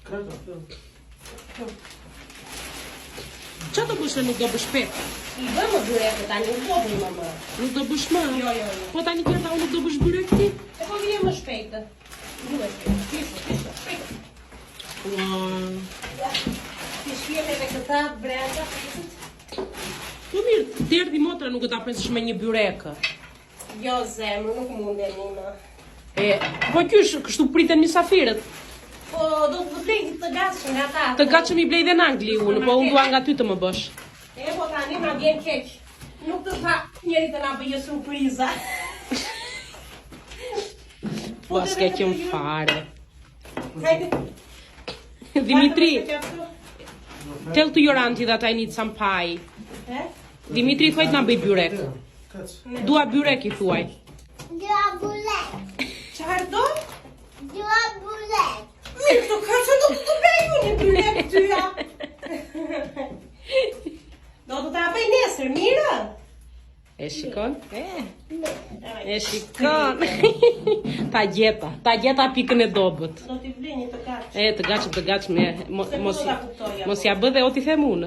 Qa të bësh nuk do bësh shpejt? I bëmë byrek tani, nuk do bëjmë më. Nuk do bësh më? Jo. Po tani Gerta, unë nuk do bësh byrek ti? E po vjen më shpejt. Duhet shpejt. Ti shpjete me këta brenda. Po mirë, derdi motra nuk do ta presësh me një byrek. Jo zemër, nuk mundemi më. Po qysh, kështu priten mysafirët. Po do të blej të gatshëm nga ta. Të gatshëm i blej dhe në Angli unë, po unë dua nga ty të më bësh. Po tani ma vjen keq. Nuk të tha njeri të na bëjë surpriza. Po s'ke qenë fare. Hajde. Dimitri, tell to your auntie that I need some pie. Dimitri, thuaj të na bëj byrek. Dua byrek i thuaj. Dua bulek. Çfarë do? Dua bulek. Mirë, të ka që do të bëj unë një byrek tyja. Do të ta bëj nesër, mirë? E shikon? E shikon. Ta gjeta pikën e dobët. Do t'i blej një të gatshëm. Të gatshëm, mos ja bë dhe o t'i them unë.